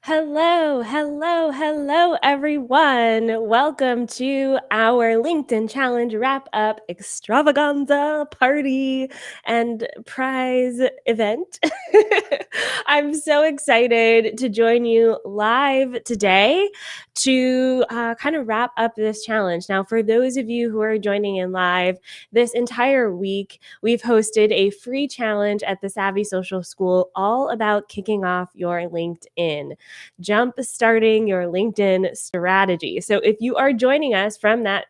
Hello, hello, hello, everyone. Welcome to our LinkedIn Challenge wrap up extravaganza party and prize event. I'm so excited to join you live today to kind of wrap up this challenge. Now, for those of you who are joining in live, this entire week, we've hosted a free challenge at the Savvy Social School all about kicking off your LinkedIn, jump starting your LinkedIn strategy. So if you are joining us from that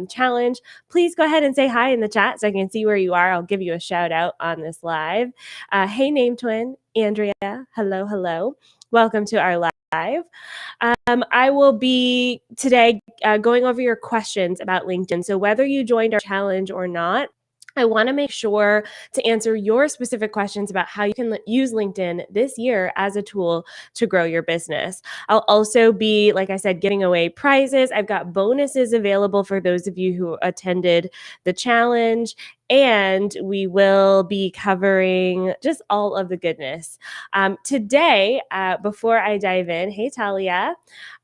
challenge, please go ahead and say hi in the chat so I can see where you are. I'll give you a shout out on this live. Hey, name twin, Andrea. Hello, hello. Welcome to our live. I will be today going over your questions about LinkedIn. So whether you joined our challenge or not, I want to make sure to answer your specific questions about how you can use LinkedIn this year as a tool to grow your business. I'll also be, like I said, giving away prizes. I've got bonuses available for those of you who attended the challenge. And we will be covering just all of the goodness. Today, before I dive in, hey, Talia,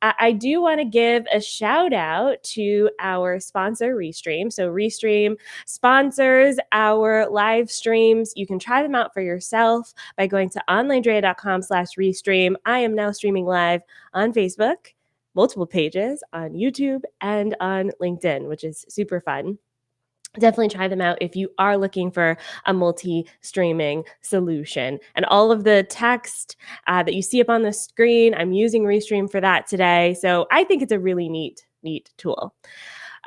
I do want to give a shout out to our sponsor, Restream. So, Restream sponsors our live streams. You can try them out for yourself by going to onlinedrea.com/restream. I am now streaming live on Facebook, multiple pages, on YouTube, and on LinkedIn, which is super fun. Definitely try them out if you are looking for a multi-streaming solution. And all of the text that you see up on the screen, I'm using Restream for that today. So I think it's a really neat tool.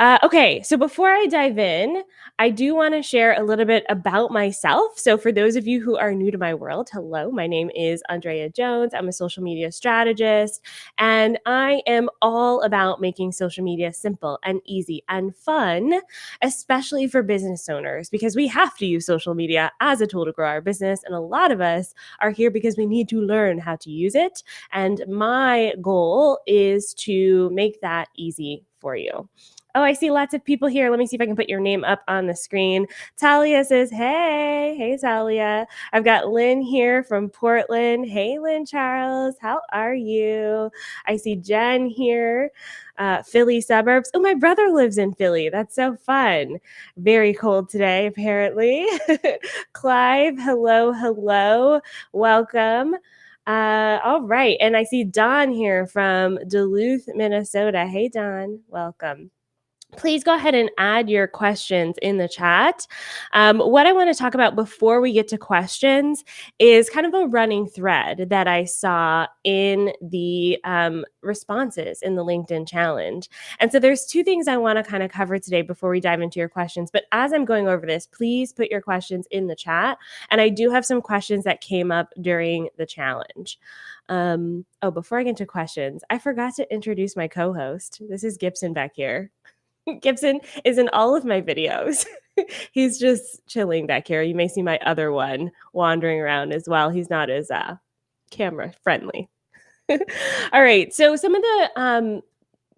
Okay, so before I dive in, I do want to share a little bit about myself. So, for those of you who are new to my world, hello, my name is Andrea Jones. I'm a social media strategist, and I am all about making social media simple and easy and fun, especially for business owners, because we have to use social media as a tool to grow our business. And a lot of us are here because we need to learn how to use it. And my goal is to make that easy for you. Oh, I see lots of people here. Let me see if I can put your name up on the screen. Talia says, hey. Hey, Talia. I've got Lynn here from Portland. Hey, Lynn Charles. How are you? I see Jen here. Philly suburbs. Oh, my brother lives in Philly. That's so fun. Very cold today, apparently. Clive, hello, hello. Welcome. All right. And I see Don here from Duluth, Minnesota. Hey, Don. Welcome. Please go ahead and add your questions in the chat. What I want to talk about before we get to questions is kind of a running thread that I saw in the responses in the LinkedIn challenge. And so there's two things I want to kind of cover today before we dive into your questions. But as I'm going over this, please put your questions in the chat. And I do have some questions that came up during the challenge. Before I get into questions, I forgot to introduce my co-host. This is Gibson back here. Gibson is in all of my videos. He's just chilling back here. You may see my other one wandering around as well. He's not as camera friendly. All right. So some of the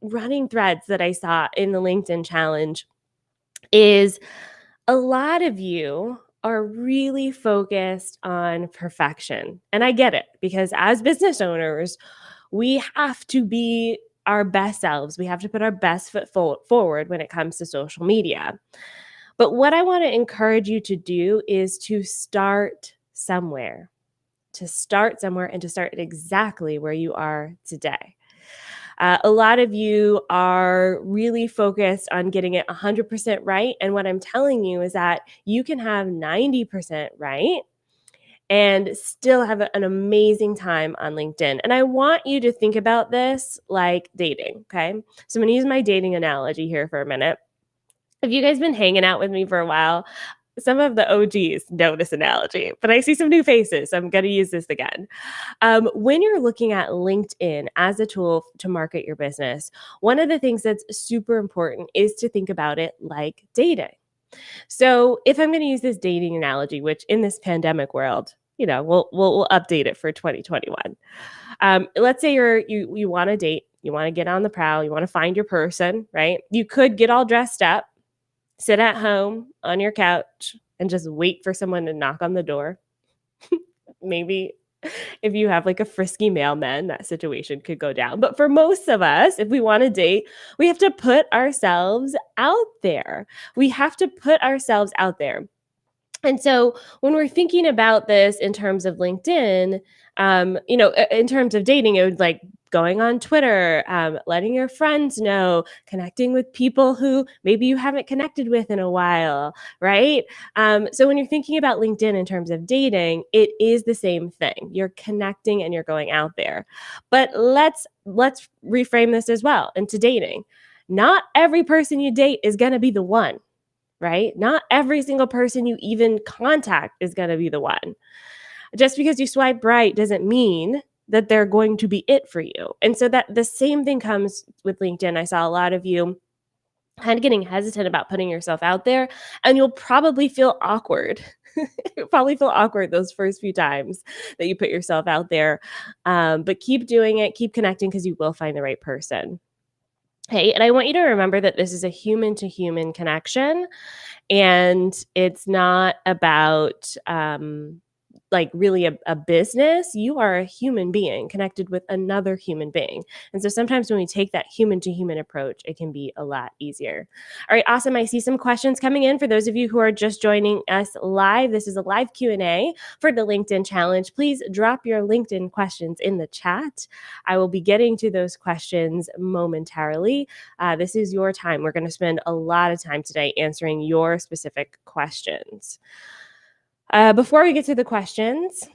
running threads that I saw in the LinkedIn challenge is a lot of you are really focused on perfection. And I get it, because as business owners, we have to be our best selves. We have to put our best foot forward when it comes to social media. But what I want to encourage you to do is to start somewhere, and to start exactly where you are today. A lot of you are really focused on getting it 100% right. And what I'm telling you is that you can have 90% right and still have an amazing time on LinkedIn. And I want you to think about this like dating, okay? So I'm going to use my dating analogy here for a minute. Have you guys been hanging out with me for a while? Some of the OGs know this analogy, but I see some new faces, so I'm going to use this again. When you're looking at LinkedIn as a tool to market your business, one of the things that's super important is to think about it like dating. So if I'm going to use this dating analogy, which in this pandemic world, we'll update it for 2021. Let's say you want to date, you want to get on the prowl, you want to find your person, right? You could get all dressed up, sit at home on your couch, and just wait for someone to knock on the door. Maybe If you have like a frisky mailman, that situation could go down. But for most of us, if we want to date, we have to put ourselves out there. We have to put ourselves out there. And so when we're thinking about this in terms of LinkedIn, in terms of dating, it would like going on Twitter, letting your friends know, connecting with people who maybe you haven't connected with in a while, right? So when you're thinking about LinkedIn in terms of dating, it is the same thing. You're connecting and you're going out there. But let's reframe this as well into dating. Not every person you date is going to be the one, right? Not every single person you even contact is going to be the one. Just because you swipe right doesn't mean that they're going to be it for you. And so that the same thing comes with LinkedIn. I saw a lot of you kind of getting hesitant about putting yourself out there, and you'll probably feel awkward. You'll probably feel awkward those first few times that you put yourself out there. But keep doing it, keep connecting, because you will find the right person. Hey, and I want you to remember that this is a human to human connection, and it's not about like really a business. You are a human being connected with another human being. And so sometimes when we take that human to human approach, it can be a lot easier. All right, awesome. I see some questions coming in for those of you who are just joining us live. This is a live Q&A for the LinkedIn challenge. Please drop your LinkedIn questions in the chat. I will be getting to those questions momentarily. This is your time. We're going to spend a lot of time today answering your specific questions. Before we get to the questions,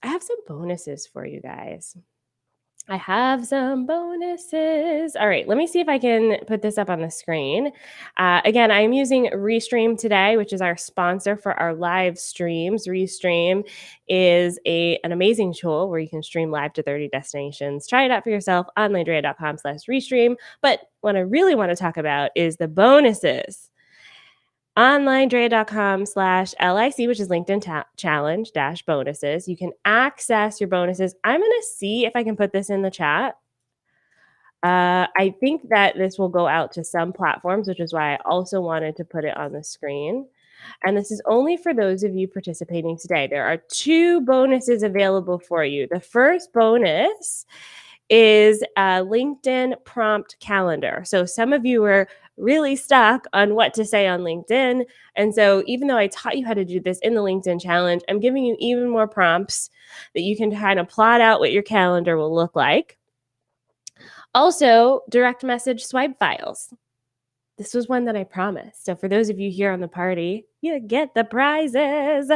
I have some bonuses for you guys. I have some bonuses. All right, let me see if I can put this up on the screen. Again, I'm using Restream today, which is our sponsor for our live streams. Restream is an amazing tool where you can stream live to 30 destinations. Try it out for yourself, onlinedrea.com/restream. But what I really want to talk about is the bonuses. onlinedrea.com/LIC, which is LinkedIn challenge bonuses. You can access your bonuses. I'm going to see if I can put this in the chat. I think that this will go out to some platforms, which is why I also wanted to put it on the screen. And this is only for those of you participating today. There are 2 bonuses available for you. The first bonus is a LinkedIn prompt calendar. So some of you were really stuck on what to say on LinkedIn. And so even though I taught you how to do this in the LinkedIn challenge, I'm giving you even more prompts that you can kind of plot out what your calendar will look like. Also, direct message swipe files. This was one that I promised. So for those of you here on the party, you get the prizes.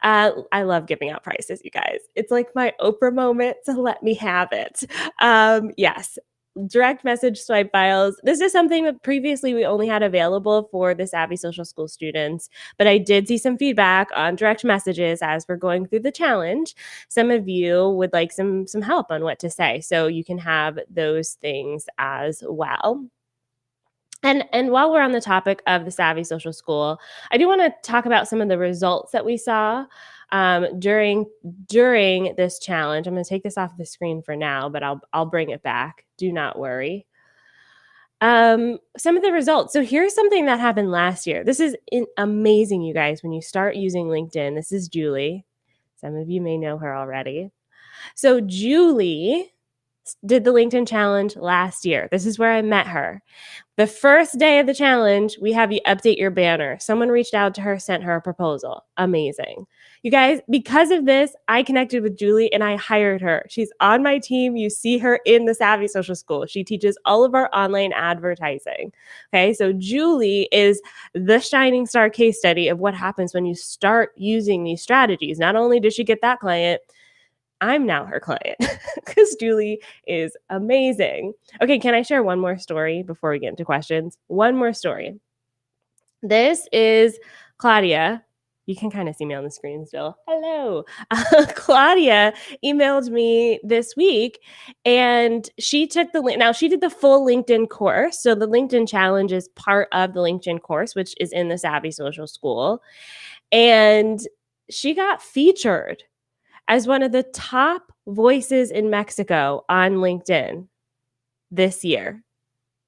I love giving out prizes, you guys. It's like my Oprah moment, so let me have it. Yes, direct message swipe files. This is something that previously we only had available for the Savvy Social School students, but I did see some feedback on direct messages as we're going through the challenge. Some of you would like some help on what to say, so you can have those things as well. And while we're on the topic of the Savvy Social School, I do want to talk about some of the results that we saw during this challenge. I'm going to take this off the screen for now, but I'll bring it back. Do not worry. Some of the results. So here's something that happened last year. This is amazing, you guys. When you start using LinkedIn, this is Julie. Some of you may know her already. So Julie did the LinkedIn challenge last year. This is where I met her. The first day of the challenge, we have you update your banner. Someone reached out to her, sent her a proposal. Amazing. You guys, because of this, I connected with Julie and I hired her. She's on my team. You see her in the Savvy Social School. She teaches all of our online advertising. Okay, so Julie is the shining star case study of what happens when you start using these strategies. Not only did she get that client, I'm now her client because Julie is amazing. Okay, can I share one more story before we get into questions? One more story. This is Claudia. You can kind of see me on the screen still. Hello. Claudia emailed me this week and she took the link. Now, she did the full LinkedIn course. So the LinkedIn challenge is part of the LinkedIn course, which is in the Savvy Social School. And she got featured as one of the top voices in Mexico on LinkedIn this year,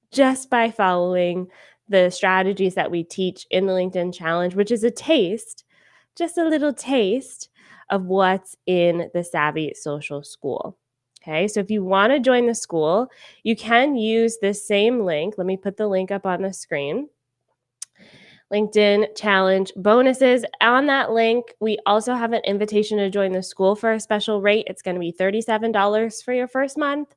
just by following the strategies that we teach in the LinkedIn challenge, which is a taste, just a little taste of what's in the Savvy Social School. Okay, so if you want to join the school, you can use this same link. Let me put the link up on the screen. LinkedIn Challenge bonuses. On that link, we also have an invitation to join the school for a special rate. It's going to be $37 for your first month,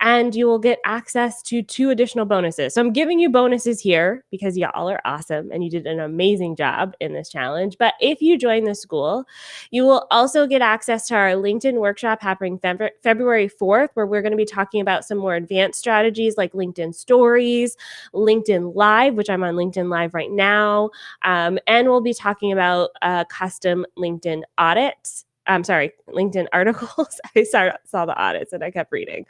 and you will get access to 2 additional bonuses. So I'm giving you bonuses here because y'all are awesome and you did an amazing job in this challenge. But if you join the school, you will also get access to our LinkedIn workshop happening February 4th, where we're going to be talking about some more advanced strategies like LinkedIn Stories, LinkedIn Live, which I'm on LinkedIn Live right now, and we'll be talking about custom LinkedIn audits. I'm sorry, LinkedIn articles. I saw the audits and I kept reading.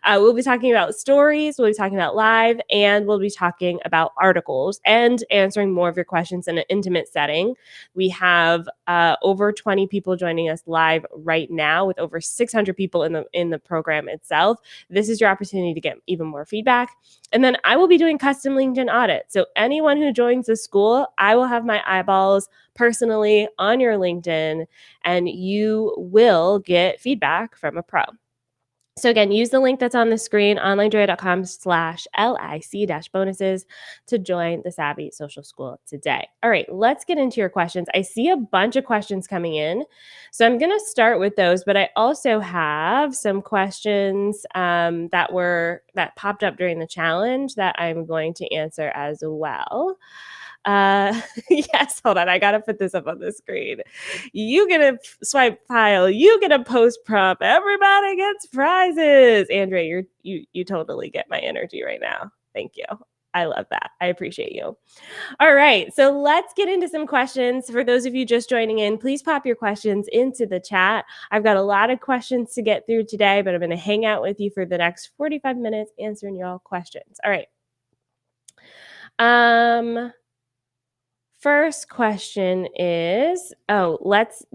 We'll be talking about stories, we'll be talking about live, and we'll be talking about articles and answering more of your questions in an intimate setting. We have over 20 people joining us live right now, with over 600 people in the program itself. This is your opportunity to get even more feedback. And then I will be doing custom LinkedIn audits. So anyone who joins the school, I will have my eyeballs personally on your LinkedIn, and you will get feedback from a pro. So again, use the link that's on the screen, onlinejoya.com/LIC-bonuses to join the Savvy Social School today. All right, let's get into your questions. I see a bunch of questions coming in, so I'm going to start with those, but I also have some questions that popped up during the challenge that I'm going to answer as well. Yes, hold on. I got to put this up on the screen. You get a swipe file. You get a post prompt. Everybody gets prizes. Andrea, you totally get my energy right now. Thank you. I love that. I appreciate you. All right. So let's get into some questions. For those of you just joining in, please pop your questions into the chat. I've got a lot of questions to get through today, but I'm going to hang out with you for the next 45 minutes answering y'all questions. All right. First question is,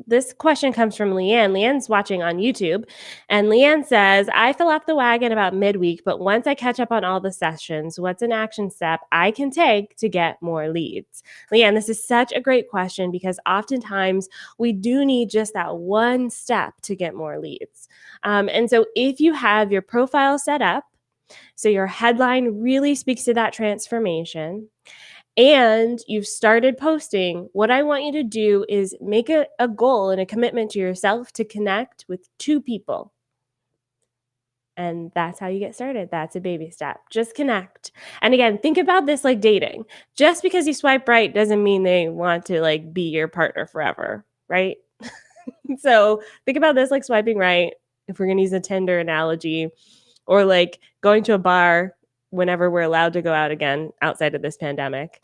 this question comes from Leanne. Leanne's watching on YouTube, and Leanne says, I fell off the wagon about midweek, but once I catch up on all the sessions, what's an action step I can take to get more leads? Leanne, this is such a great question because oftentimes we do need just that one step to get more leads. And so if you have your profile set up, so your headline really speaks to that transformation, and you've started posting, what I want you to do is make a goal and a commitment to yourself to connect with 2 people. And that's how you get started. That's a baby step. Just connect. And again, think about this like dating. Just because you swipe right doesn't mean they want to like be your partner forever, right? So think about this like swiping right, if we're going to use a Tinder analogy, or like going to a bar whenever we're allowed to go out again outside of this pandemic.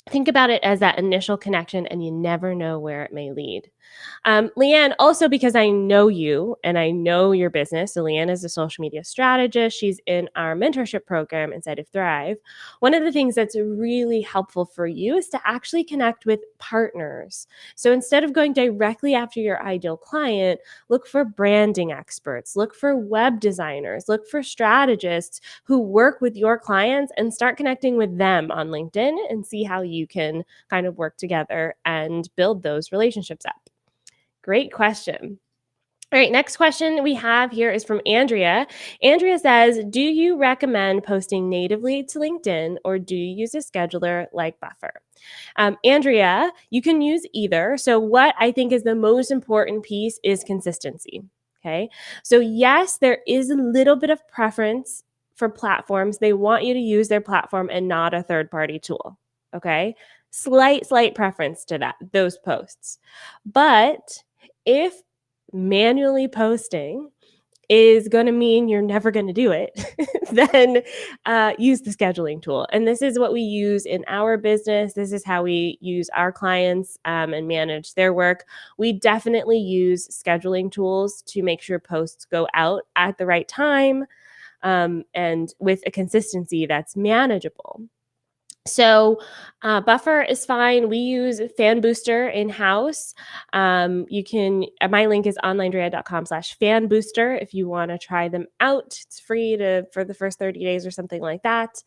Think about it as that initial connection, and you never know where it may lead. Leanne, also because I know you and I know your business. So Leanne is a social media strategist. She's in our mentorship program inside of Thrive. One of the things that's really helpful for you is to actually connect with partners. So instead of going directly after your ideal client, look for branding experts, look for web designers, look for strategists who work with your clients, and start connecting with them on LinkedIn and see how you can kind of work together and build those relationships up. Great question. All right, next question we have here is from Andrea. Andrea says, do you recommend posting natively to LinkedIn, or do you use a scheduler like Buffer? Andrea, you can use either. So what I think is the most important piece is consistency. Okay, so yes, there is a little bit of preference for platforms. They want you to use their platform and not a third-party tool. Okay, slight preference to those posts. But if manually posting is going to mean you're never going to do it, then use the scheduling tool. And this is what we use in our business. This is how we use our clients and manage their work. We definitely use scheduling tools to make sure posts go out at the right time and with a consistency that's manageable. So Buffer is fine. We use Fan Booster in-house. You can, my link is onlinejoya.com/fan booster if you want to try them out. It's free for the first 30 days or something like that.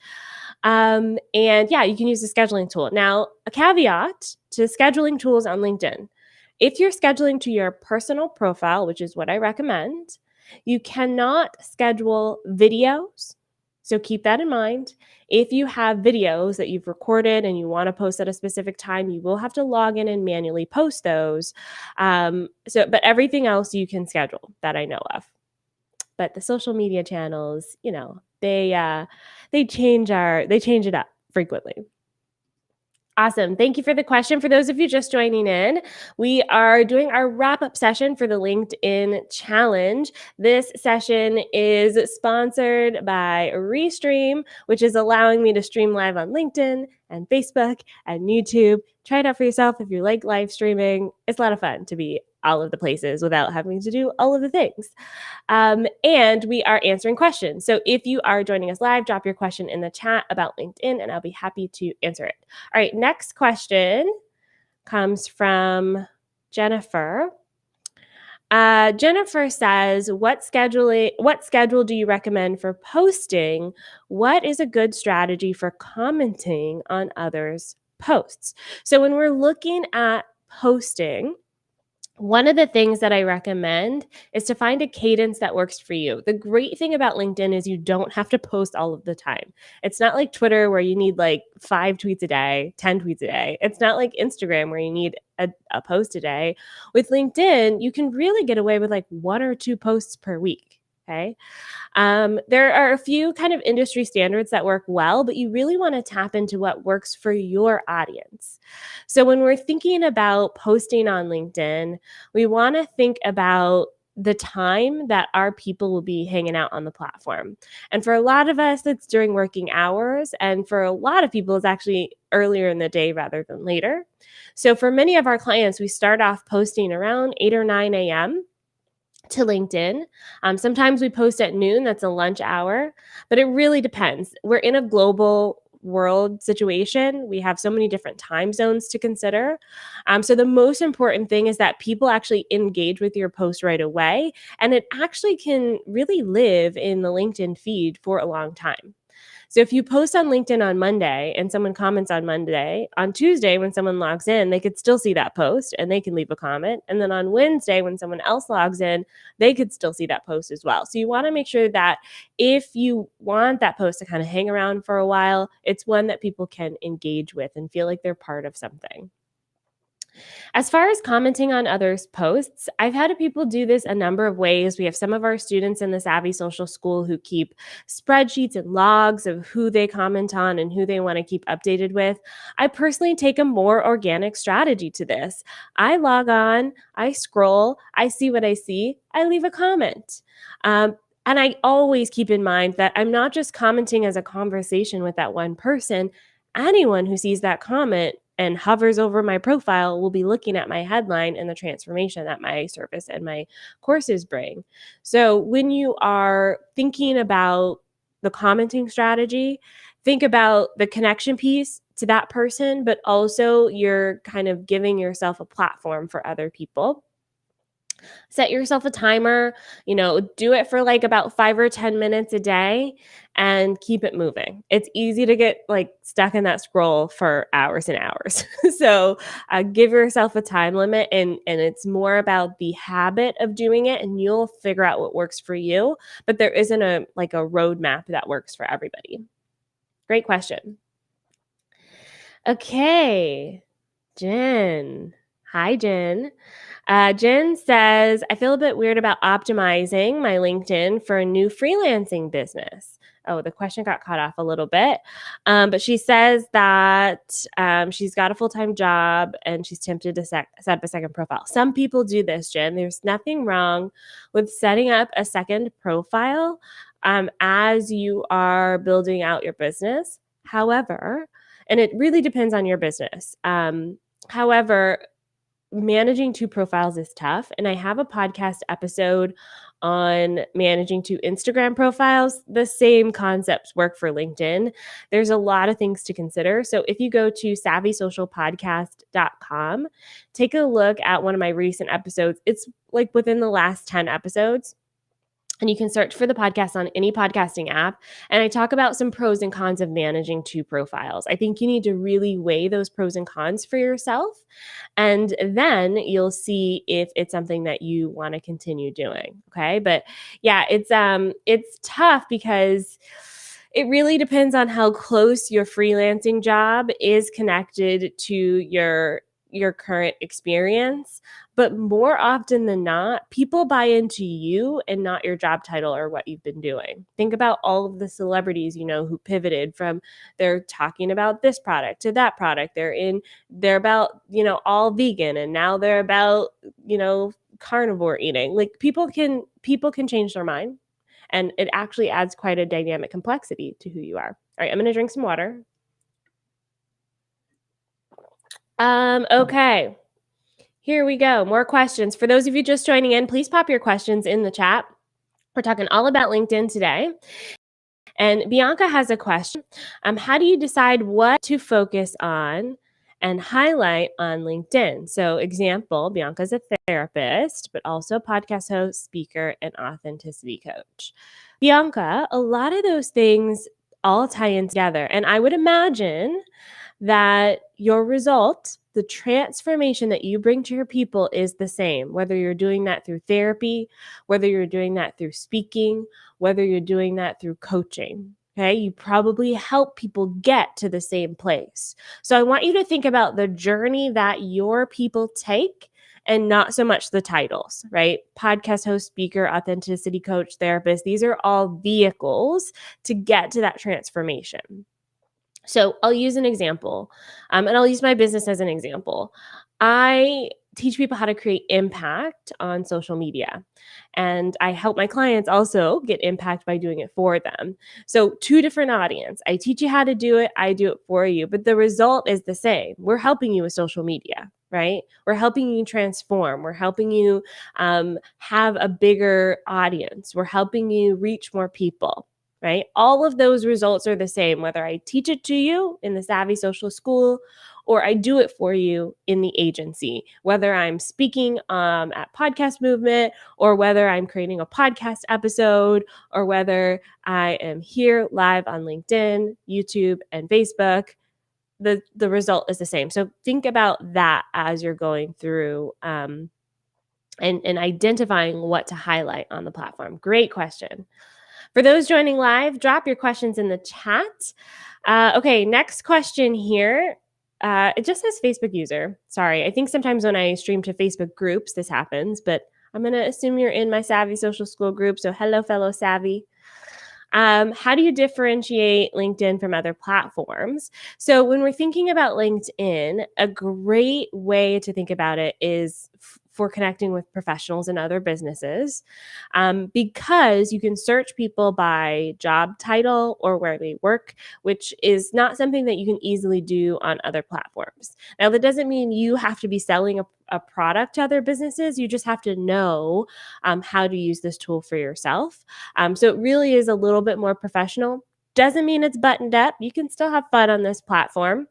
And yeah, you can use the scheduling tool. Now, a caveat to scheduling tools on LinkedIn. If you're scheduling to your personal profile, which is what I recommend, you cannot schedule videos. So keep that in mind. If you have videos that you've recorded and you want to post at a specific time, you will have to log in and manually post those. But everything else you can schedule that I know of. But the social media channels, they change it up frequently. Awesome. Thank you for the question. For those of you just joining in, we are doing our wrap-up session for the LinkedIn Challenge. This session is sponsored by Restream, which is allowing me to stream live on LinkedIn and Facebook and YouTube. Try it out for yourself if you like live streaming. It's a lot of fun to be all of the places without having to do all of the things. And we are answering questions. So if you are joining us live, drop your question in the chat about LinkedIn and I'll be happy to answer it. All right, next question comes from Jennifer. Jennifer says, what schedule do you recommend for posting? What is a good strategy for commenting on others' posts? So when we're looking at posting, one of the things that I recommend is to find a cadence that works for you. The great thing about LinkedIn is you don't have to post all of the time. It's not like Twitter where you need like 5 tweets a day, 10 tweets a day. It's not like Instagram where you need a post a day. With LinkedIn, you can really get away with like 1 or 2 posts per week. Okay. There are a few kind of industry standards that work well, but you really want to tap into what works for your audience. So when we're thinking about posting on LinkedIn, we want to think about the time that our people will be hanging out on the platform. And for a lot of us, it's during working hours. And for a lot of people, it's actually earlier in the day rather than later. So for many of our clients, we start off posting around 8 or 9 a.m. to LinkedIn. Sometimes we post at noon, that's a lunch hour, but it really depends. We're in a global world situation. We have so many different time zones to consider. So the most important thing is that people actually engage with your post right away, and it actually can really live in the LinkedIn feed for a long time. So if you post on LinkedIn on Monday and someone comments on Monday, on Tuesday when someone logs in, they could still see that post and they can leave a comment. And then on Wednesday when someone else logs in, they could still see that post as well. So you want to make sure that if you want that post to kind of hang around for a while, it's one that people can engage with and feel like they're part of something. As far as commenting on others' posts, I've had people do this a number of ways. We have some of our students in the Savvy Social School who keep spreadsheets and logs of who they comment on and who they want to keep updated with. I personally take a more organic strategy to this. I log on, I scroll, I see what I see, I leave a comment. And I always keep in mind that I'm not just commenting as a conversation with that one person. Anyone who sees that comment and hovers over my profile will be looking at my headline and the transformation that my service and my courses bring. So when you are thinking about the commenting strategy, think about the connection piece to that person, but also you're kind of giving yourself a platform for other people. Set yourself a timer, do it for like about 5 or 10 minutes a day and keep it moving. It's easy to get like stuck in that scroll for hours and hours. So give yourself a time limit and it's more about the habit of doing it and you'll figure out what works for you. But there isn't a roadmap that works for everybody. Great question. Okay, Jen. Hi, Jen. Jen says, I feel a bit weird about optimizing my LinkedIn for a new freelancing business. Oh, the question got cut off a little bit. But she says that she's got a full-time job and she's tempted to set up a second profile. Some people do this, Jen. There's nothing wrong with setting up a second profile as you are building out your business. However, and it really depends on your business. However, managing 2 profiles is tough. And I have a podcast episode on managing 2 Instagram profiles. The same concepts work for LinkedIn. There's a lot of things to consider. So if you go to savvysocialpodcast.com, take a look at one of my recent episodes. It's like within the last 10 episodes. And you can search for the podcast on any podcasting app. And I talk about some pros and cons of managing two profiles. I think you need to really weigh those pros and cons for yourself. And then you'll see if it's something that you want to continue doing. Okay. But yeah, it's tough because it really depends on how close your freelancing job is connected to your current experience. But more often than not, people buy into you and not your job title or what you've been doing. Think about all of the celebrities, who pivoted from they're talking about this product to that product. They're about, all vegan, and now they're about, carnivore eating. Like people can change their mind, and it actually adds quite a dynamic complexity to who you are. All right, I'm going to drink some water. Okay. Here we go. More questions. For those of you just joining in, please pop your questions in the chat. We're talking all about LinkedIn today. And Bianca has a question. How do you decide what to focus on and highlight on LinkedIn? So, example, Bianca's a therapist, but also a podcast host, speaker, and authenticity coach. Bianca, a lot of those things all tie in together. And I would imagine that your result, the transformation that you bring to your people, is the same, whether you're doing that through therapy, whether you're doing that through speaking, whether you're doing that through coaching. Okay, you probably help people get to the same place. So I want you to think about the journey that your people take and not so much the titles, right? Podcast host, speaker, authenticity coach, therapist, these are all vehicles to get to that transformation. So I'll use an example, and I'll use my business as an example. I teach people how to create impact on social media, and I help my clients also get impact by doing it for them. So two different audience. I teach you how to do it. I do it for you, but the result is the same. We're helping you with social media, right? We're helping you transform. We're helping you have a bigger audience. We're helping you reach more people. Right? All of those results are the same, whether I teach it to you in the Savvy Social School or I do it for you in the agency, whether I'm speaking at Podcast Movement or whether I'm creating a podcast episode or whether I am here live on LinkedIn, YouTube, and Facebook. The result is the same. So think about that as you're going through and identifying what to highlight on the platform. Great question. For those joining live, drop your questions in the chat. Okay, next question here. It just says Facebook user. Sorry, I think sometimes when I stream to Facebook groups, this happens, but I'm going to assume you're in my Savvy Social School group. So hello, fellow Savvy. How do you differentiate LinkedIn from other platforms? So when we're thinking about LinkedIn, a great way to think about it is for connecting with professionals and other businesses, because you can search people by job title or where they work, which is not something that you can easily do on other platforms. Now, that doesn't mean you have to be selling a product to other businesses. You just have to know how to use this tool for yourself. So it really is a little bit more professional. Doesn't mean it's buttoned up. You can still have fun on this platform,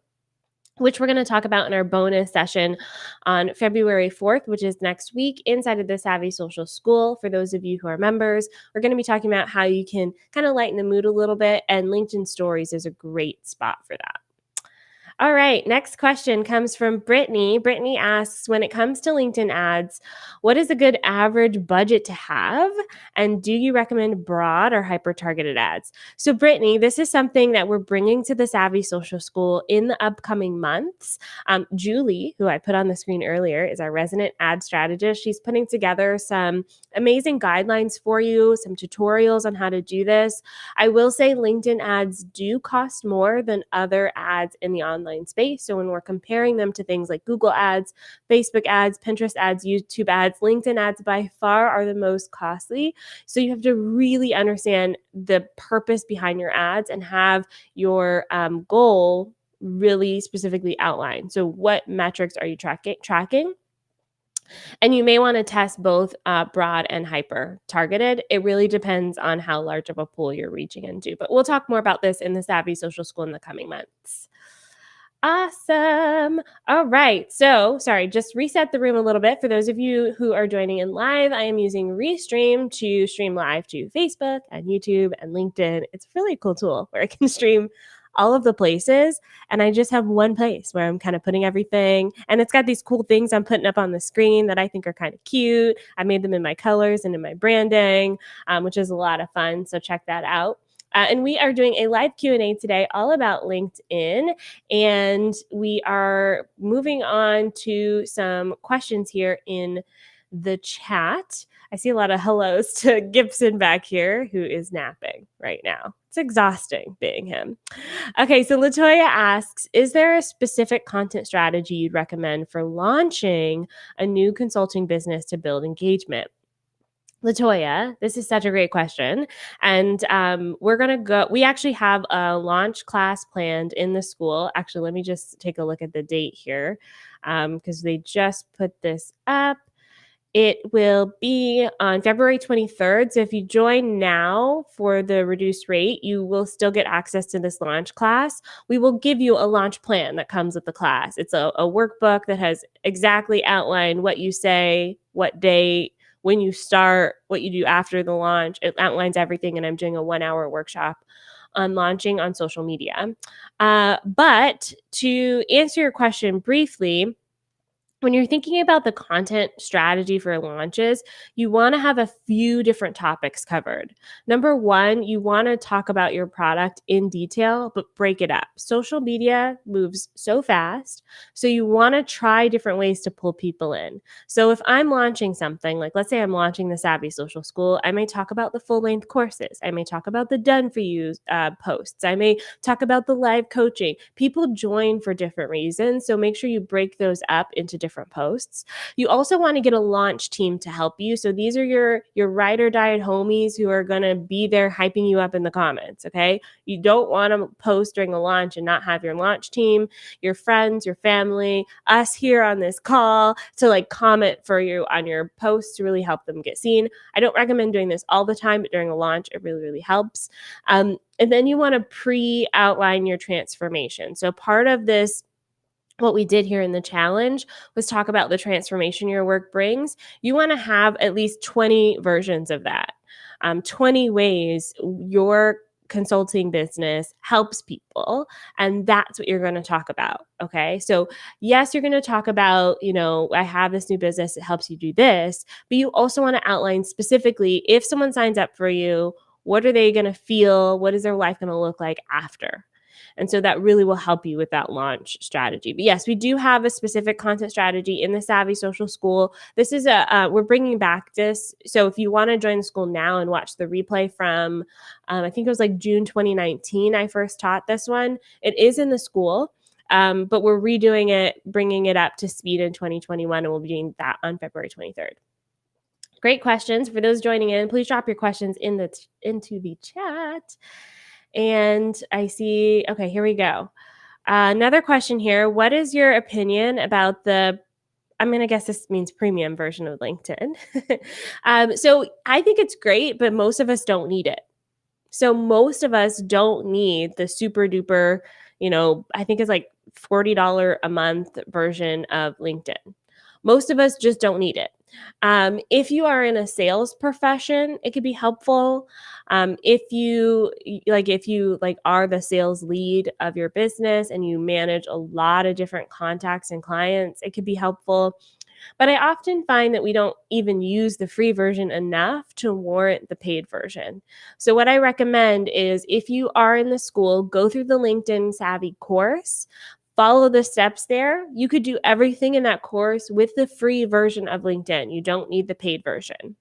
which we're going to talk about in our bonus session on February 4th, which is next week inside of the Savvy Social School. For those of you who are members, we're going to be talking about how you can kind of lighten the mood a little bit, and LinkedIn Stories is a great spot for that. All right, next question comes from Brittany. Brittany asks, when it comes to LinkedIn ads, what is a good average budget to have? And do you recommend broad or hyper-targeted ads? So Brittany, this is something that we're bringing to the Savvy Social School in the upcoming months. Julie, who I put on the screen earlier, is our resident ad strategist. She's putting together some amazing guidelines for you, some tutorials on how to do this. I will say LinkedIn ads do cost more than other ads in the online space. So when we're comparing them to things like Google ads, Facebook ads, Pinterest ads, YouTube ads, LinkedIn ads by far are the most costly. So you have to really understand the purpose behind your ads and have your goal really specifically outlined. So what metrics are you tracking? And you may want to test both broad and hyper targeted. It really depends on how large of a pool you're reaching into. But we'll talk more about this in the Savvy Social School in the coming months. Awesome. All right. So, sorry, just reset the room a little bit. For those of you who are joining in live, I am using Restream to stream live to Facebook and YouTube and LinkedIn. It's a really cool tool where I can stream all of the places, and I just have one place where I'm kind of putting everything, and it's got these cool things I'm putting up on the screen that I think are kind of cute. I made them in my colors and in my branding, which is a lot of fun. So check that out. And we are doing a live Q&A today all about LinkedIn, and we are moving on to some questions here in the chat. I see a lot of hellos to Gibson back here, who is napping right now. It's exhausting being him. Okay, so Latoya asks, is there a specific content strategy you'd recommend for launching a new consulting business to build engagement? Latoya, this is such a great question. And we're going to go, we actually have a launch class planned in the school. Actually, let me just take a look at the date here because they just put this up. It will be on February 23rd. So if you join now for the reduced rate, you will still get access to this launch class. We will give you a launch plan that comes with the class. It's a workbook that has exactly outlined what you say, what date, when you start, what you do after the launch. It outlines everything, and I'm doing a 1-hour workshop on launching on social media. But to answer your question briefly, when you're thinking about the content strategy for launches, you want to have a few different topics covered. Number one, you want to talk about your product in detail, but break it up. Social media moves so fast, so you want to try different ways to pull people in. So if I'm launching something, like let's say I'm launching the Savvy Social School, I may talk about the full-length courses. I may talk about the done for you posts. I may talk about the live coaching. People join for different reasons, so make sure you break those up into different posts. You also want to get a launch team to help you. So these are your ride or die homies who are going to be there hyping you up in the comments, okay? You don't want to post during a launch and not have your launch team, your friends, your family, us here on this call to like comment for you on your posts to really help them get seen. I don't recommend doing this all the time, but during a launch, it really, really helps. And then you want to pre-outline your transformation. So part of this, what we did here in the challenge was talk about the transformation your work brings. You want to have at least 20 versions of that, 20 ways your consulting business helps people. And that's what you're going to talk about. Okay. So, yes, you're going to talk about, I have this new business, it helps you do this, but you also want to outline specifically if someone signs up for you, what are they going to feel? What is their life going to look like after? And so that really will help you with that launch strategy. But yes, we do have a specific content strategy in the Savvy Social School. This is we're bringing back this. So if you want to join the school now and watch the replay from, I think it was like June 2019, I first taught this one. It is in the school. But we're redoing it, bringing it up to speed in 2021, and we'll be doing that on February 23rd. Great questions. For those joining in, please drop your questions into the chat. And I see, okay, here we go. Another question here. What is your opinion about I'm going to guess this means premium version of LinkedIn. So I think it's great, but most of us don't need it. So most of us don't need the super duper, I think it's like $40 a month version of LinkedIn. Most of us just don't need it. If you are in a sales profession, it could be helpful. If you are the sales lead of your business and you manage a lot of different contacts and clients, it could be helpful. But I often find that we don't even use the free version enough to warrant the paid version. So what I recommend is if you are in the school, go through the LinkedIn Savvy course, follow the steps there. You could do everything in that course with the free version of LinkedIn. You don't need the paid version.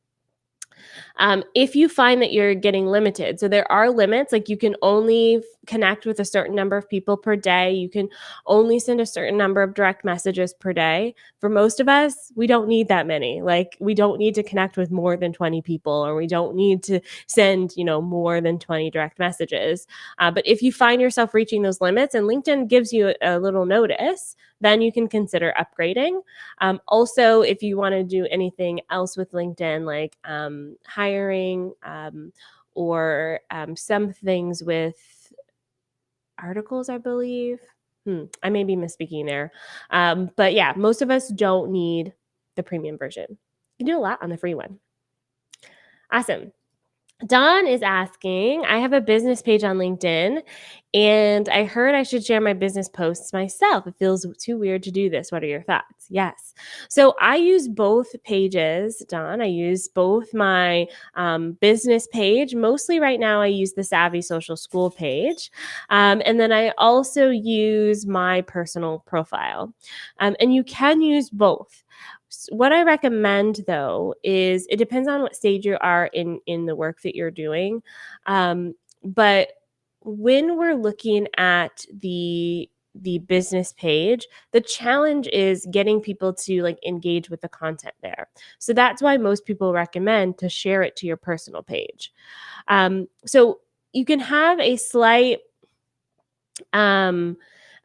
If you find that you're getting limited, so there are limits, like you can only connect with a certain number of people per day. You can only send a certain number of direct messages per day. For most of us, we don't need that many. Like we don't need to connect with more than 20 people, or we don't need to send, more than 20 direct messages. But if you find yourself reaching those limits and LinkedIn gives you a little notice, then you can consider upgrading. Also, if you want to do anything else with LinkedIn, like hiring or some things with articles, I believe. I may be misspeaking there. But yeah, most of us don't need the premium version. You can do a lot on the free one. Awesome. Dawn is asking, I have a business page on LinkedIn and I heard I should share my business posts myself. It feels too weird to do this. What are your thoughts? Yes. So I use both pages, Dawn. I use both my business page. Mostly right now, I use the Savvy Social School page. And then I also use my personal profile. And you can use both. What I recommend though is it depends on what stage you are in the work that you're doing. But when we're looking at the business page, the challenge is getting people to like engage with the content there. So that's why most people recommend to share it to your personal page. So you can have um,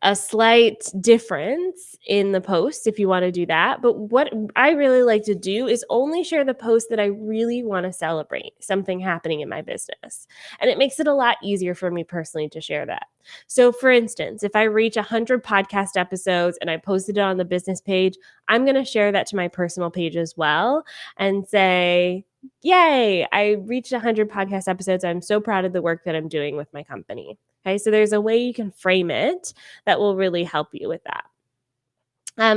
a slight difference in the post if you want to do that. But what I really like to do is only share the post that I really want to celebrate something happening in my business. And it makes it a lot easier for me personally to share that. So, for instance, if I reach 100 podcast episodes and I posted it on the business page, I'm going to share that to my personal page as well and say, Yay, I reached 100 podcast episodes. I'm so proud of the work that I'm doing with my company. Okay, so there's a way you can frame it that will really help you with that.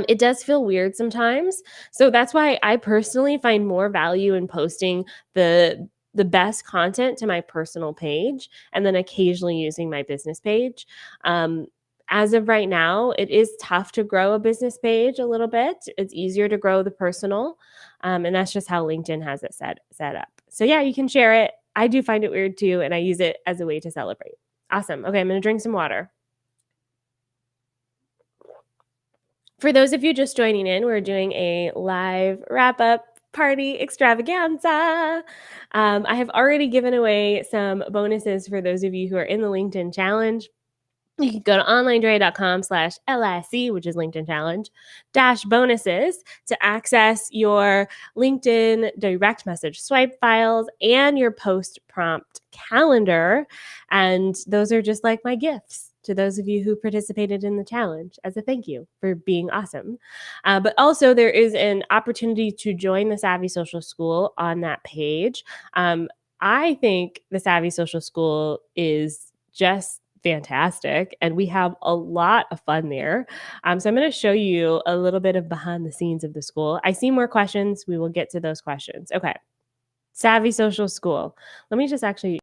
It does feel weird sometimes. So that's why I personally find more value in posting the best content to my personal page and then occasionally using my business page. Um, as of right now, it is tough to grow a business page a little bit. It's easier to grow the personal. And that's just how LinkedIn has it set up. So yeah, you can share it. I do find it weird too, and I use it as a way to celebrate. Awesome. Okay, I'm going to drink some water. For those of you just joining in, we're doing a live wrap up party extravaganza. I have already given away some bonuses for those of you who are in the LinkedIn challenge. You can go to onlinedrea.com/LIC, which is LinkedIn Challenge, dash bonuses to access your LinkedIn direct message swipe files and your post prompt calendar. And those are just like my gifts to those of you who participated in the challenge as a thank you for being awesome. But also, there is an opportunity to join the Savvy Social School on that page. I think the Savvy Social School is just fantastic and we have a lot of fun there. So I'm going to show you a little bit of behind the scenes of the school. I see more questions. We will get to those questions. Okay. Savvy Social School. Let me just actually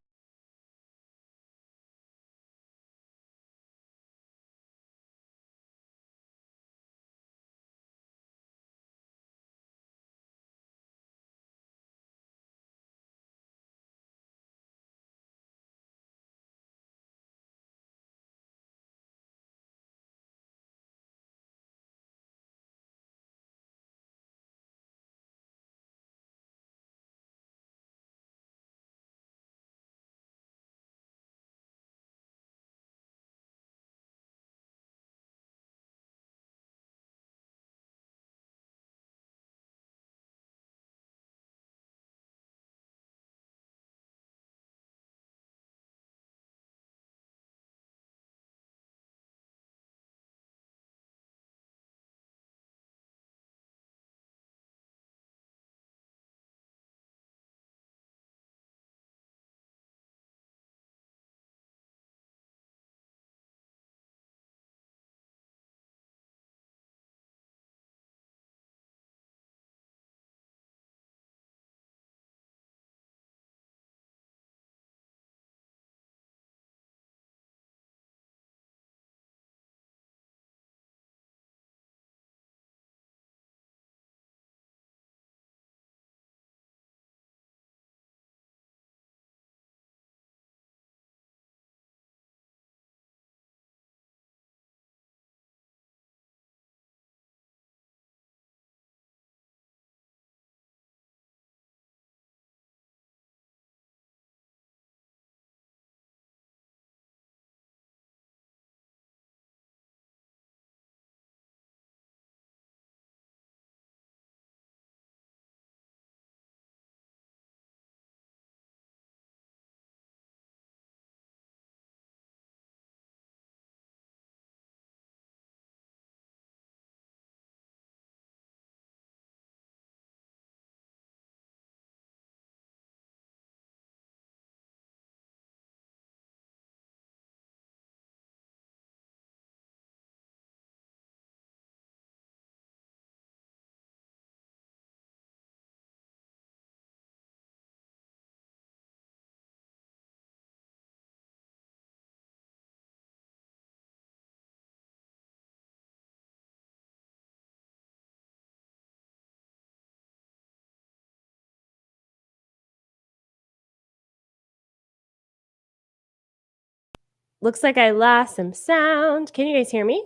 looks like I lost some sound. Can you guys hear me?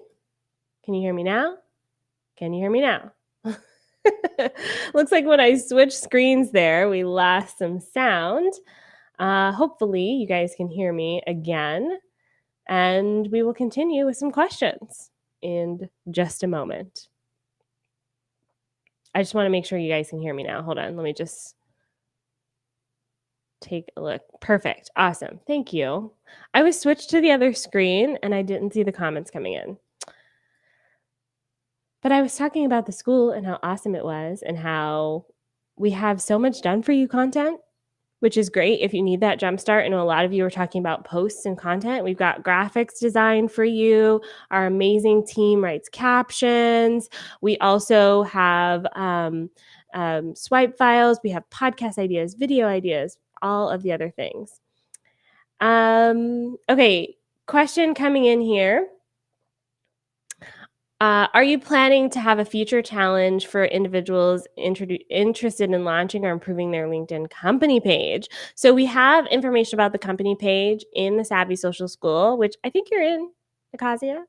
Can you hear me now? Can you hear me now? Looks like when I switched screens there, we lost some sound. Hopefully, you guys can hear me again, and we will continue with some questions in just a moment. I just want to make sure you guys can hear me now. Hold on. Let me just take a look. Perfect. Awesome. Thank you. I was switched to the other screen and I didn't see the comments coming in. But I was talking about the school and how awesome it was and how we have so much done for you content, which is great if you need that jump start. I know a lot of you are talking about posts and content. We've got graphics designed for you. Our amazing team writes captions. We also have swipe files. We have podcast ideas, video ideas, all of the other things. Okay, question coming in here. Are you planning to have a future challenge for individuals interested in launching or improving their LinkedIn company page? So we have information about the company page in the Savvy Social School, which I think you're in, Nakasia.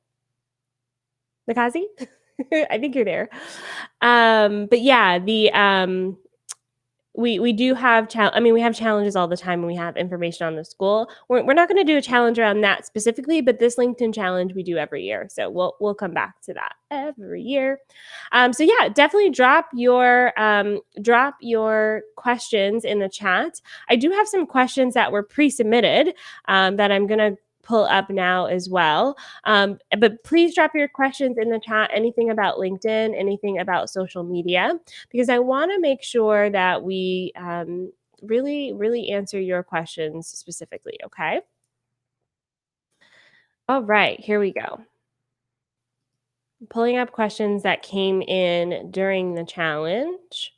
Nakazi? I think you're there. But yeah, we do have we have challenges all the time and we have information on the school. We're not going to do a challenge around that specifically, but this LinkedIn challenge we do every year. So we'll come back to that every year. So yeah, definitely drop your questions in the chat. I do have some questions that were pre-submitted that I'm going to pull up now as well. But please drop your questions in the chat, anything about LinkedIn, anything about social media, because I want to make sure that we really, really answer your questions specifically, okay? All right, here we go. Pulling up questions that came in during the challenge.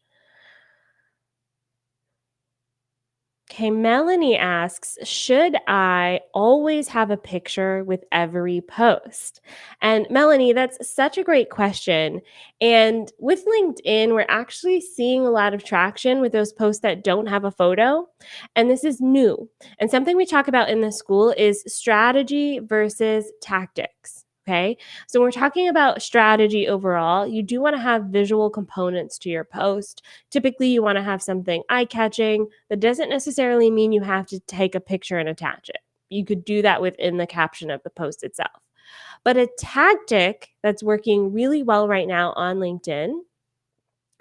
Okay, Melanie asks, should I always have a picture with every post? And Melanie, that's such a great question. And with LinkedIn, we're actually seeing a lot of traction with those posts that don't have a photo. And this is new. And something we talk about in the school is strategy versus tactics. Okay. So when we're talking about strategy overall, you do want to have visual components to your post. Typically, you want to have something eye-catching. That doesn't necessarily mean you have to take a picture and attach it. You could do that within the caption of the post itself. But a tactic that's working really well right now on LinkedIn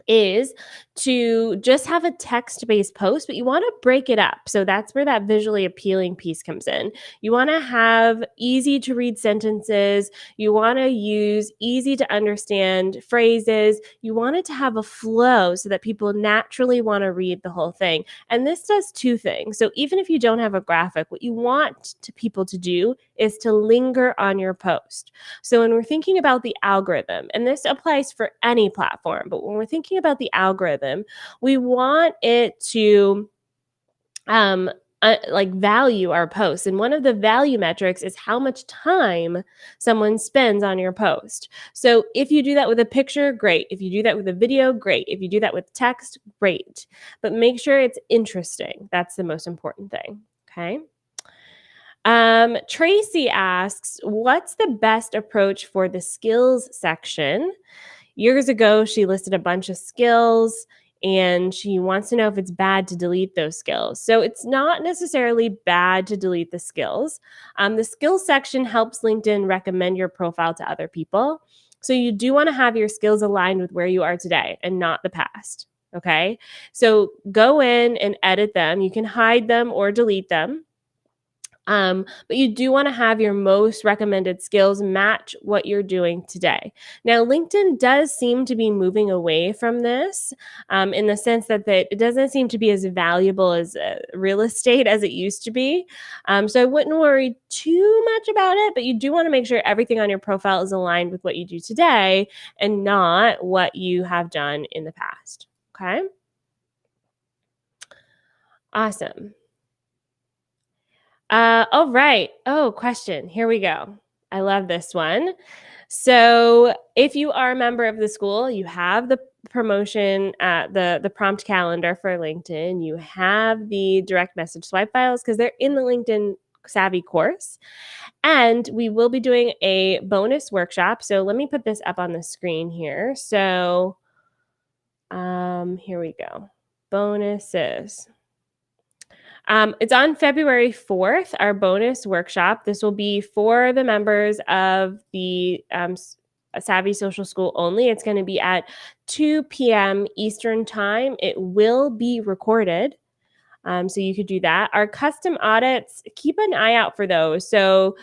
is to just have a text-based post, but you want to break it up. So that's where that visually appealing piece comes in. You want to have easy to read sentences. You want to use easy to understand phrases. You want it to have a flow so that people naturally want to read the whole thing. And this does two things. So even if you don't have a graphic, what you want people to do is to linger on your post. So when we're thinking about the algorithm, and this applies for any platform, but when we're thinking about the algorithm, we want it to value our posts. And one of the value metrics is how much time someone spends on your post. So if you do that with a picture, great. If you do that with a video, great. If you do that with text, great. But make sure it's interesting. That's the most important thing. Okay. Tracy asks, what's the best approach for the skills section? Years ago, she listed a bunch of skills and she wants to know if it's bad to delete those skills. So it's not necessarily bad to delete the skills. The skills section helps LinkedIn recommend your profile to other people. So you do want to have your skills aligned with where you are today and not the past. Okay. So go in and edit them. You can hide them or delete them. But you do want to have your most recommended skills match what you're doing today. Now, LinkedIn does seem to be moving away from this in the sense that it doesn't seem to be as valuable as real estate as it used to be. So I wouldn't worry too much about it, but you do want to make sure everything on your profile is aligned with what you do today and not what you have done in the past. Okay? Awesome. All right. Oh, question. Here we go. I love this one. So if you are a member of the school, you have the promotion, the prompt calendar for LinkedIn. You have the direct message swipe files because they're in the LinkedIn Savvy course. And we will be doing a bonus workshop. So let me put this up on the screen here. So here we go. Bonuses. It's on February 4th, our bonus workshop. This will be for the members of the Savvy Social School only. It's going to be at 2 p.m. Eastern Time. It will be recorded. So you could do that. Our custom audits, keep an eye out for those. So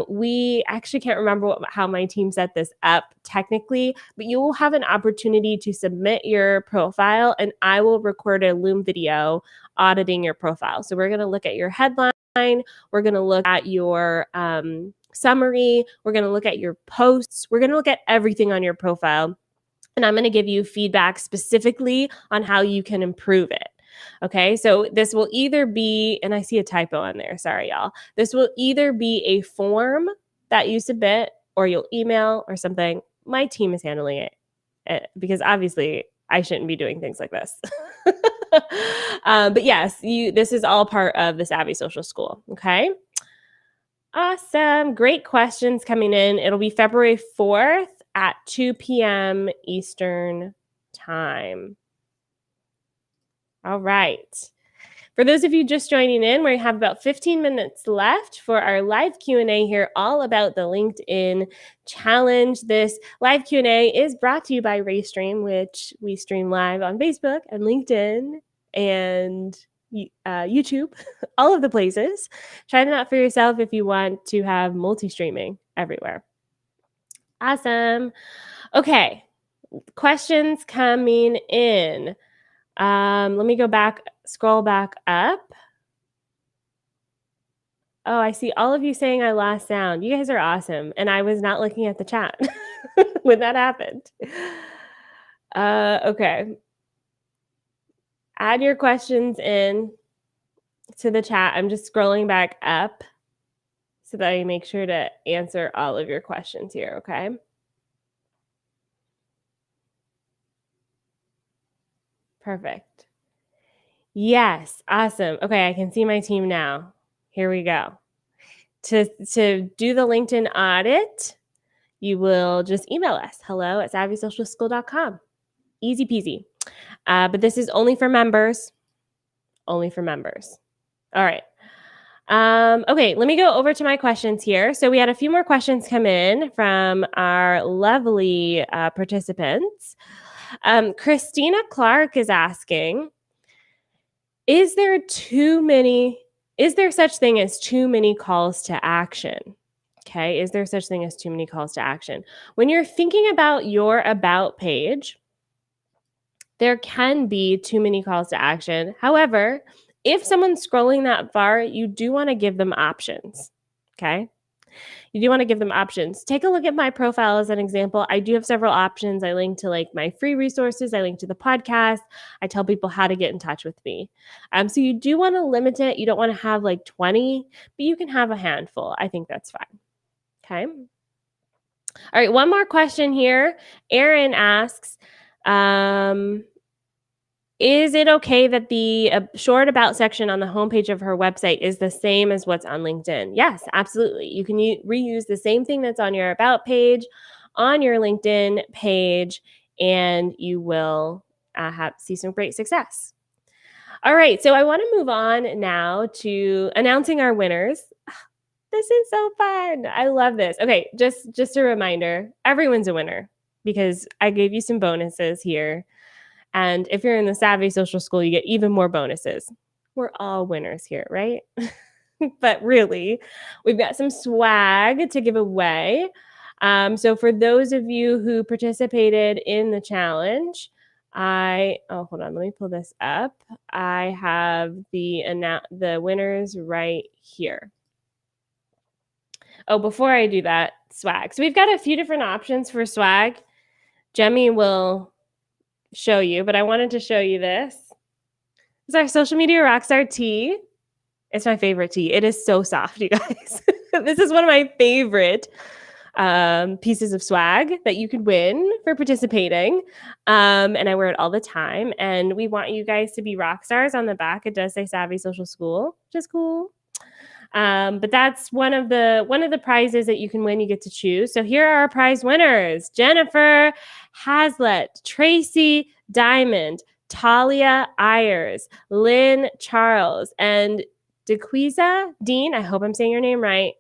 we actually can't remember how my team set this up technically, but you will have an opportunity to submit your profile and I will record a Loom video auditing your profile. So we're going to look at your headline. We're going to look at your summary. We're going to look at your posts. We're going to look at everything on your profile. And I'm going to give you feedback specifically on how you can improve it. Okay, so this will either be, and I see a typo on there, sorry y'all. This will either be a form that you submit or you'll email or something. My team is handling it because obviously I shouldn't be doing things like this. But yes, this is all part of the Savvy Social School, okay? Awesome, great questions coming in. It'll be February 4th at 2 p.m. Eastern Time. All right. For those of you just joining in, we have about 15 minutes left for our live Q&A here, all about the LinkedIn challenge. This live Q&A is brought to you by Raystream, which we stream live on Facebook and LinkedIn and YouTube, all of the places. Try it out for yourself if you want to have multi-streaming everywhere. Awesome. Okay. Questions coming in. Let me go back, scroll back up. Oh, I see all of you saying I lost sound. You guys are awesome. And I was not looking at the chat when that happened. Okay. Add your questions in to the chat. I'm just scrolling back up so that I make sure to answer all of your questions here, okay? Perfect. Yes, awesome. Okay, I can see my team now. Here we go. To do the LinkedIn audit, you will just email us, hello@savvysocialschool.com. Easy peasy. But this is only for members. Only for members. All right. Okay, let me go over to my questions here. So we had a few more questions come in from our lovely participants. Christina Clark is asking, is there such thing as too many calls to action? Okay, is there such thing as too many calls to action? When you're thinking about your about page, there can be too many calls to action. However, if someone's scrolling that far, you do want to give them options, okay? You do want to give them options. Take a look at my profile as an example. I do have several options. I link to like my free resources. I link to the podcast. I tell people how to get in touch with me. So you do want to limit it. You don't want to have like 20, but you can have a handful. I think that's fine. Okay. All right. One more question here. Erin asks, is it okay that the short about section on the homepage of her website is the same as what's on LinkedIn? Yes, absolutely. You can reuse the same thing that's on your about page on your LinkedIn page, and you will see some great success. All right, so I want to move on now to announcing our winners. This is so fun. I love this. Okay, just a reminder, everyone's a winner because I gave you some bonuses here. And if you're in the Savvy Social School, you get even more bonuses. We're all winners here, right? But really, we've got some swag to give away. So for those of you who participated in the challenge, hold on, let me pull this up. I have the winners right here. Oh, before I do that, swag. So we've got a few different options for swag. Jemmy will show you, but I wanted to show you this. It's our Social Media Rockstar tee. It's my favorite tee. It is so soft, you guys. This is one of my favorite pieces of swag that you could win for participating. And I wear it all the time. And we want you guys to be rock stars. On the back, it does say Savvy Social School, which is cool. But that's one of the prizes that you can win. You get to choose. So here are our prize winners: Jennifer Hazlett, Tracy Diamond, Talia Ayers, Lynn Charles, and DeQuiza Dean. I hope I'm saying your name right.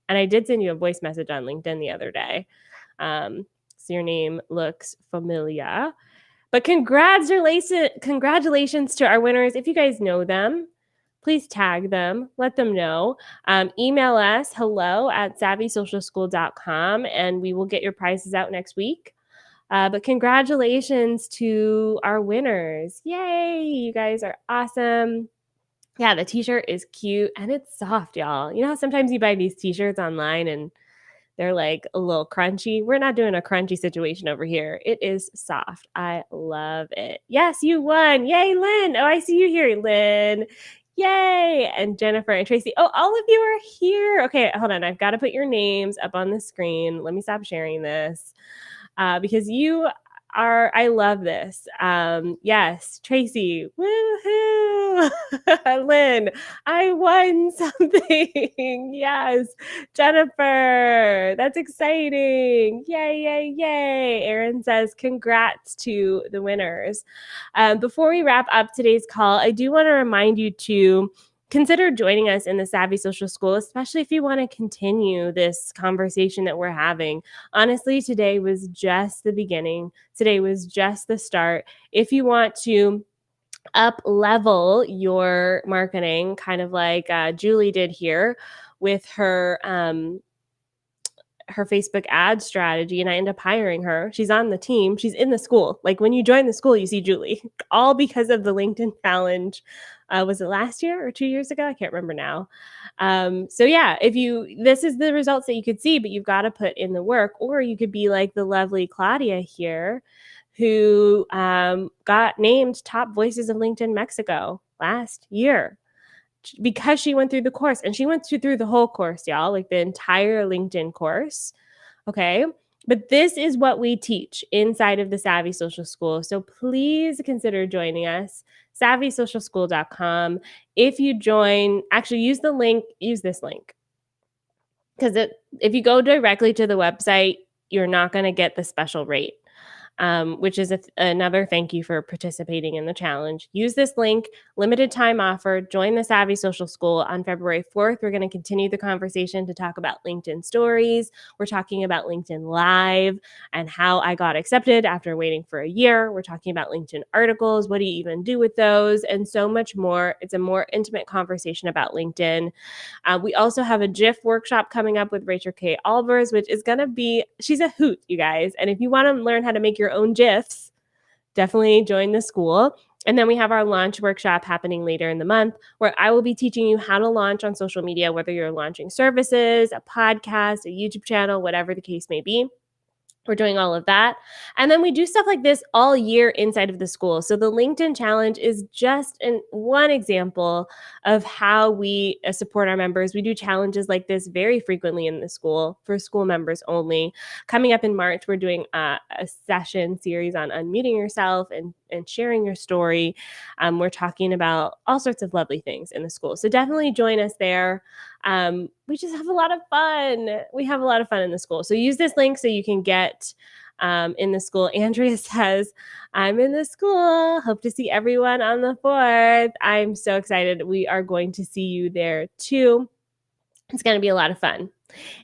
And I did send you a voice message on LinkedIn the other day. So your name looks familiar. But congratulations to our winners. If you guys know them, please tag them, let them know. Email us hello@savvysocialschool.com, and we will get your prizes out next week. But congratulations to our winners. Yay, you guys are awesome. Yeah, the t-shirt is cute and it's soft, y'all. You know how sometimes you buy these t-shirts online and they're like a little crunchy? We're not doing a crunchy situation over here. It is soft. I love it. Yes, you won. Yay, Lynn. Oh, I see you here, Lynn. Yay. And Jennifer and Tracy. Oh, all of you are here. Okay, hold on. I've got to put your names up on the screen. Let me stop sharing this because you are, I love this. Yes, Tracy. Woohoo. Lynn, I won something. Yes. Jennifer, that's exciting. Yay, yay, yay. Erin says, congrats to the winners. Before we wrap up today's call, I do want to remind you to consider joining us in the Savvy Social School, especially if you want to continue this conversation that we're having. Honestly, today was just the beginning. Today was just the start. If you want to up level your marketing, kind of like Julie did here with her Facebook ad strategy, and I end up hiring her. She's on the team. She's in the school. Like when you join the school, you see Julie, all because of the LinkedIn challenge. Was it last year or 2 years ago? I can't remember now. So yeah, this is the results that you could see, but you've got to put in the work, or you could be like the lovely Claudia here, who got named top voices of LinkedIn Mexico last year because she went through the course, and she went through the whole course, y'all, like the entire LinkedIn course. Okay. But this is what we teach inside of the Savvy Social School. So please consider joining us, savvysocialschool.com. If you join, actually use this link. Because if you go directly to the website, you're not going to get the special rate. Which is another thank you for participating in the challenge. Use this link, limited time offer, join the Savvy Social School on February 4th. We're going to continue the conversation to talk about LinkedIn stories. We're talking about LinkedIn Live and how I got accepted after waiting for a year. We're talking about LinkedIn articles. What do you even do with those? And so much more. It's a more intimate conversation about LinkedIn. We also have a GIF workshop coming up with Rachel K. Albers, which is going to be, she's a hoot, you guys. And if you want to learn how to make your own GIFs, definitely join the school. And then we have our launch workshop happening later in the month, where I will be teaching you how to launch on social media, whether you're launching services, a podcast, a YouTube channel, whatever the case may be. We're doing all of that. And then we do stuff like this all year inside of the school. So the LinkedIn Challenge is just one example of how we support our members. We do challenges like this very frequently in the school for school members only. Coming up in March, we're doing a session series on unmuting yourself and sharing your story. We're talking about all sorts of lovely things in the school. So definitely join us there. We just have a lot of fun. We have a lot of fun in the school. So use this link so you can get in the school. Andrea says, I'm in the school. Hope to see everyone on the 4th. I'm so excited. We are going to see you there too. It's going to be a lot of fun.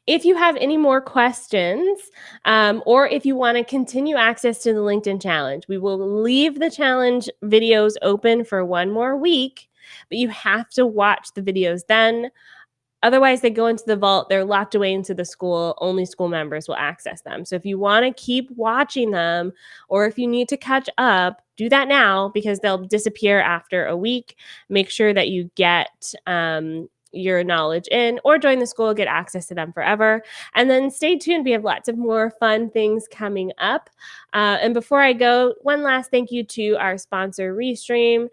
If you have any more questions, or if you want to continue access to the LinkedIn Challenge, we will leave the challenge videos open for one more week, but you have to watch the videos then. Otherwise, they go into the vault. They're locked away into the school. Only school members will access them. So if you want to keep watching them, or if you need to catch up, do that now because they'll disappear after a week. Make sure that you get your knowledge in, or join the school, get access to them forever. And then stay tuned. We have lots of more fun things coming up. And before I go, one last thank you to our sponsor, Restream.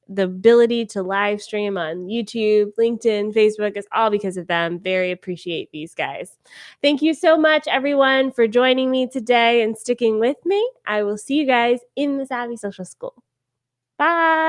The ability to live stream on YouTube, LinkedIn, Facebook is all because of them. Very appreciate these guys. Thank you so much, everyone, for joining me today and sticking with me. I will see you guys in the Savvy Social School. Bye.